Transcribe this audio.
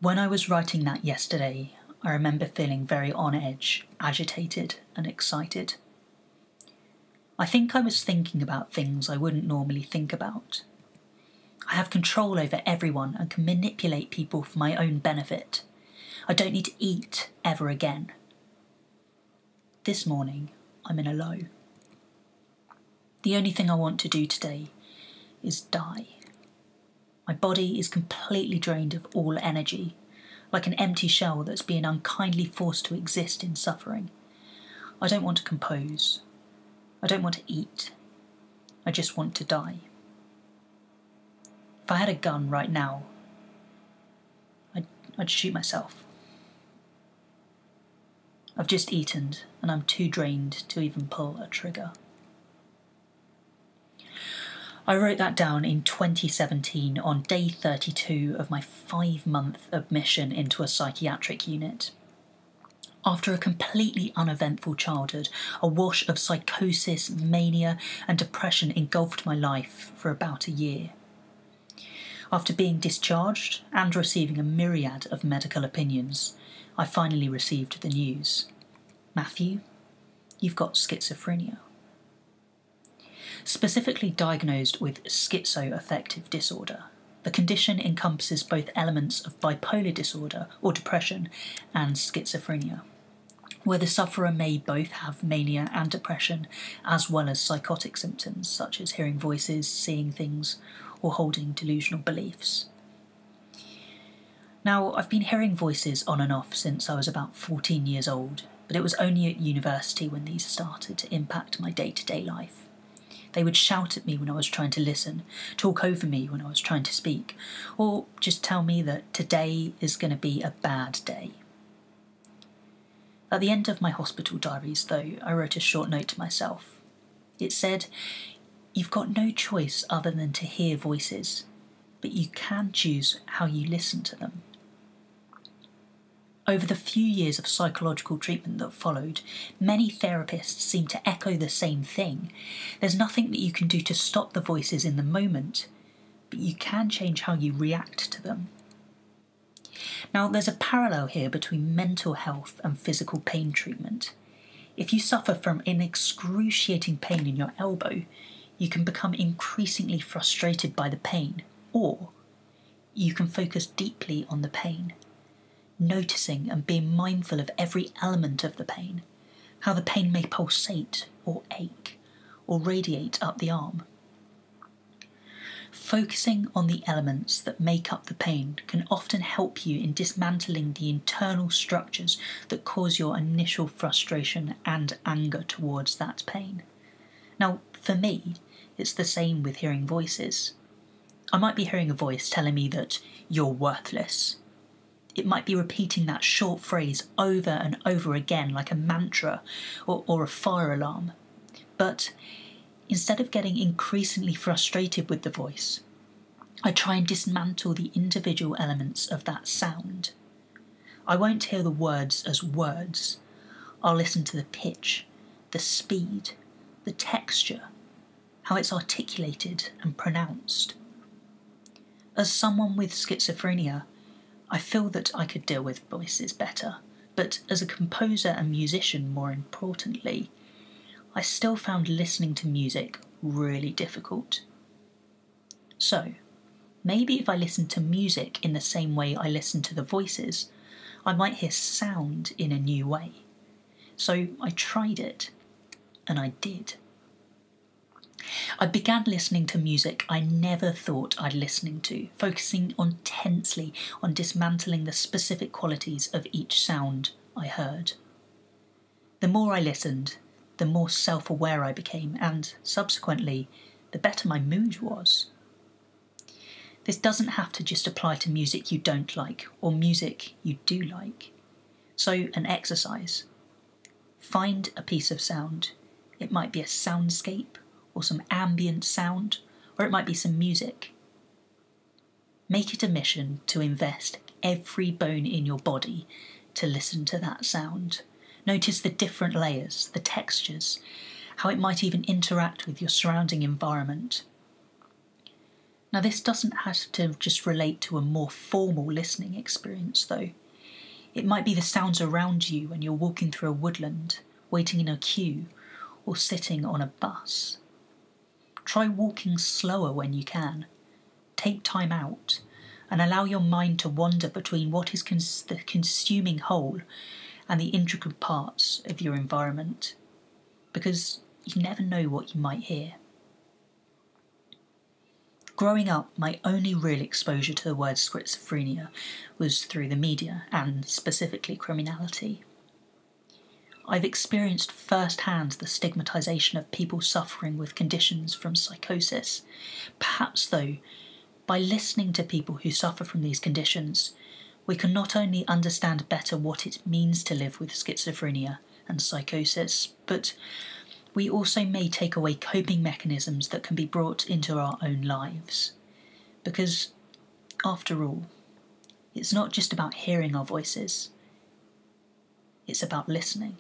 When I was writing that yesterday, I remember feeling very on edge, agitated and excited. I think I was thinking about things I wouldn't normally think about. I have control over everyone and can manipulate people for my own benefit. I don't need to eat ever again. This morning, I'm in a low. The only thing I want to do today is die. My body is completely drained of all energy, like an empty shell that's being unkindly forced to exist in suffering. I don't want to compose. I don't want to eat. I just want to die. If I had a gun right now, I'd shoot myself. I've just eaten and I'm too drained to even pull a trigger. I wrote that down in 2017 on day 32 of my 5-month admission into a psychiatric unit. After a completely uneventful childhood, a wash of psychosis, mania and depression engulfed my life for about a year. After being discharged and receiving a myriad of medical opinions, I finally received the news. Matthew, you've got schizophrenia. Specifically diagnosed with schizoaffective disorder, the condition encompasses both elements of bipolar disorder or depression and schizophrenia, where the sufferer may both have mania and depression, as well as psychotic symptoms such as hearing voices, seeing things, or holding delusional beliefs. Now, I've been hearing voices on and off since I was about 14 years old, but it was only at university when these started to impact my day-to-day life. They would shout at me when I was trying to listen, talk over me when I was trying to speak, or just tell me that today is going to be a bad day. At the end of my hospital diaries, though, I wrote a short note to myself. It said, "You've got no choice other than to hear voices, but you can choose how you listen to them." Over the few years of psychological treatment that followed, many therapists seemed to echo the same thing. There's nothing that you can do to stop the voices in the moment, but you can change how you react to them. Now, there's a parallel here between mental health and physical pain treatment. If you suffer from an excruciating pain in your elbow, you can become increasingly frustrated by the pain, or you can focus deeply on the pain, noticing and being mindful of every element of the pain, how the pain may pulsate or ache or radiate up the arm. Focusing on the elements that make up the pain can often help you in dismantling the internal structures that cause your initial frustration and anger towards that pain. Now, for me, it's the same with hearing voices. I might be hearing a voice telling me that you're worthless. It might be repeating that short phrase over and over again like a mantra or a fire alarm. But instead of getting increasingly frustrated with the voice, I try and dismantle the individual elements of that sound. I won't hear the words as words. I'll listen to the pitch, the speed, the texture, how it's articulated and pronounced. As someone with schizophrenia, I feel that I could deal with voices better, but as a composer and musician, more importantly, I still found listening to music really difficult. So, maybe if I listened to music in the same way I listen to the voices, I might hear sound in a new way. So I tried it, and I did. I began listening to music I never thought I'd listen to, focusing intensely on dismantling the specific qualities of each sound I heard. The more I listened, the more self-aware I became, and subsequently, the better my mood was. This doesn't have to just apply to music you don't like or music you do like. So, an exercise. Find a piece of sound. It might be a soundscape, or some ambient sound, or it might be some music. Make it a mission to invest every bone in your body to listen to that sound. Notice the different layers, the textures, how it might even interact with your surrounding environment. Now, this doesn't have to just relate to a more formal listening experience, though. It might be the sounds around you when you're walking through a woodland, waiting in a queue, or sitting on a bus. Try walking slower when you can. Take time out and allow your mind to wander between what is the consuming whole and the intricate parts of your environment, because you never know what you might hear. Growing up, my only real exposure to the word schizophrenia was through the media, and specifically criminality. I've experienced firsthand the stigmatisation of people suffering with conditions from psychosis. Perhaps, though, by listening to people who suffer from these conditions, we can not only understand better what it means to live with schizophrenia and psychosis, but we also may take away coping mechanisms that can be brought into our own lives. Because, after all, it's not just about hearing our voices, it's about listening.